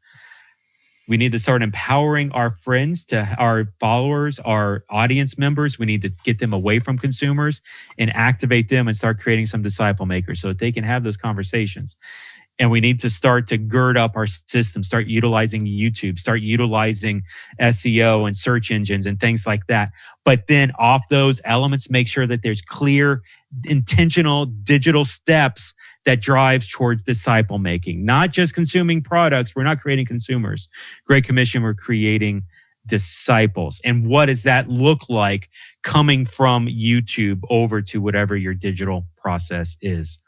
we need to start empowering our friends, to our followers, our audience members. We need to get them away from consumers and activate them and start creating some disciple makers so that they can have those conversations. And we need to start to gird up our system, start utilizing YouTube, start utilizing SEO and search engines and things like that. But then off those elements, make sure that there's clear, intentional digital steps that drives towards disciple making, not just consuming products. We're not creating consumers. Great Commission, we're creating disciples. And what does that look like coming from YouTube over to whatever your digital process is?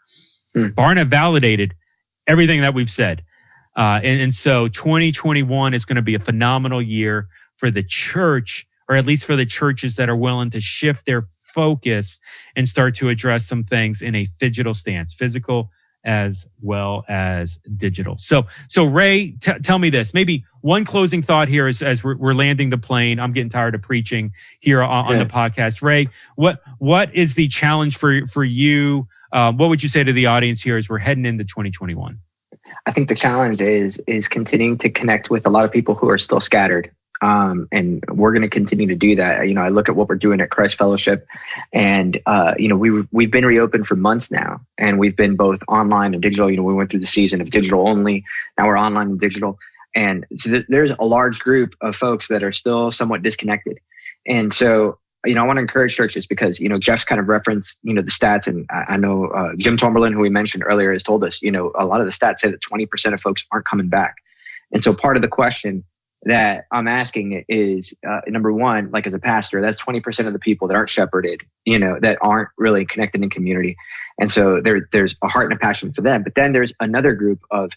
Barna validated everything that we've said. And so 2021 is going to be a phenomenal year for the church, or at least for the churches that are willing to shift their focus and start to address some things in a Phygital stance, physical as well as digital. So Ray, tell me this, maybe one closing thought here as we're landing the plane. I'm getting tired of preaching here on the podcast. Ray, what is the challenge for you? What would you say to the audience here as we're heading into 2021? I think the challenge is continuing to connect with a lot of people who are still scattered. And we're going to continue to do that. I look at what we're doing at Christ Fellowship, and we've been reopened for months now, and we've been both online and digital. We went through the season of digital only. Now we're online and digital, and so there's a large group of folks that are still somewhat disconnected. And so I want to encourage churches because Jeff's kind of referenced the stats, and I know Jim Tomberlin, who we mentioned earlier, has told us a lot of the stats say that 20% of folks aren't coming back. And so part of the question that I'm asking is, number one, like as a pastor, that's 20% of the people that aren't shepherded, that aren't really connected in community. And so there's a heart and a passion for them. But then there's another group of,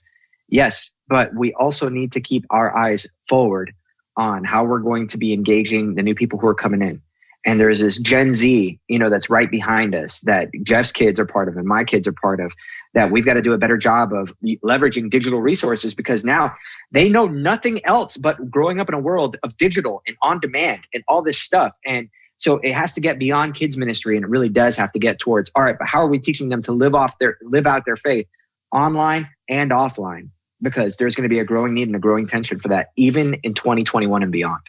yes, but we also need to keep our eyes forward on how we're going to be engaging the new people who are coming in. And there's this Gen Z, that's right behind us that Jeff's kids are part of and my kids are part of, that we've got to do a better job of leveraging digital resources, because now they know nothing else but growing up in a world of digital and on demand and all this stuff. And so it has to get beyond kids ministry, and it really does have to get towards, all right, but how are we teaching them to live out their faith online and offline? Because there's going to be a growing need and a growing tension for that, even in 2021 and beyond.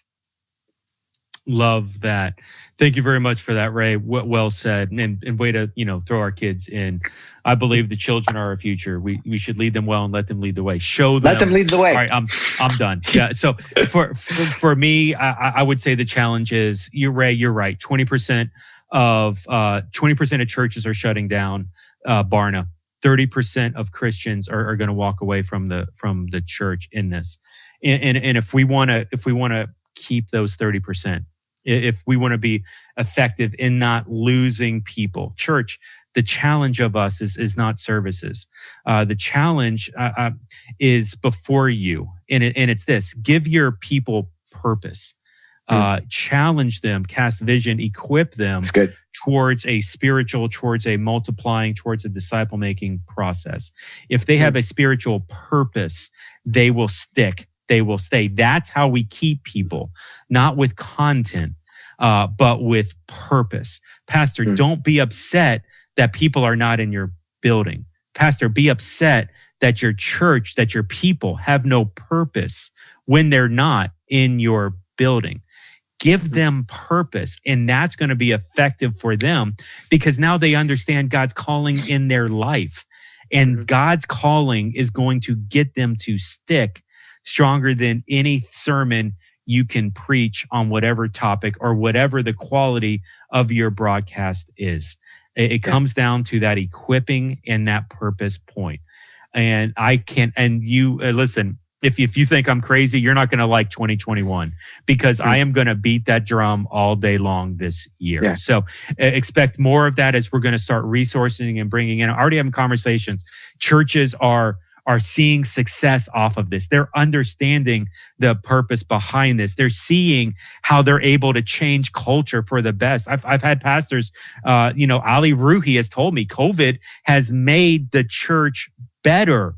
Love that. Thank you very much for that, Ray. Well said. And way to, throw our kids in. I believe the children are our future. We should lead them well and let them lead the way. Show them. Let them lead the way. All right, I'm done. Yeah. So for me, I would say the challenge is, Ray, you're right. 20% of churches are shutting down Barna. 30% of Christians are going to walk away from the church in this. And if we want to keep those 30%, if we want to be effective in not losing people, church, the challenge of us is not services. The challenge is before you, and it's this: give your people purpose. Challenge them, cast vision, equip them towards a spiritual, towards a multiplying, towards a disciple making process. If they have a spiritual purpose, they will stick. They will stay. That's how we keep people, not with content, but with purpose. Pastor, don't be upset that people are not in your building. Pastor, be upset that your church, that your people have no purpose when they're not in your building. Give them purpose, and that's going to be effective for them, because now they understand God's calling in their life, and God's calling is going to get them to stick stronger than any sermon you can preach on whatever topic or whatever the quality of your broadcast is. It comes down to that equipping and that purpose point. And listen, if you think I'm crazy, you're not going to like 2021, because I am going to beat that drum all day long this year. Yeah. So expect more of that as we're going to start resourcing and bringing in. Already having conversations. Churches are seeing success off of this. They're understanding the purpose behind this. They're seeing how they're able to change culture for the best. I've had pastors, Ali Ruhi has told me COVID has made the church better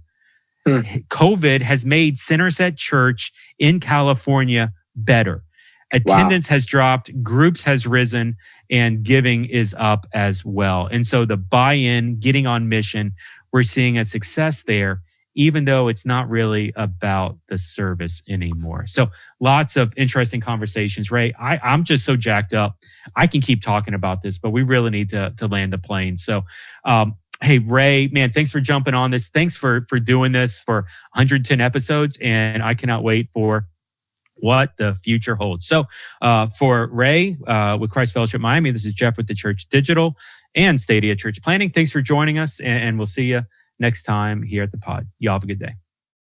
COVID has made Sinners at Church in California better. Attendance has dropped, groups has risen, and giving is up as well. And so the buy-in, getting on mission, we're seeing a success there, even though it's not really about the service anymore. So lots of interesting conversations. Ray, I'm just so jacked up. I can keep talking about this, but we really need to land the plane. So, hey, Ray, man, thanks for jumping on this. Thanks for doing this for 110 episodes. And I cannot wait for what the future holds. So for Ray with Christ Fellowship Miami, this is Jeff with theChurch.digital and Stadia Church Planning. Thanks for joining us, and we'll see you next time here at the pod. Y'all have a good day.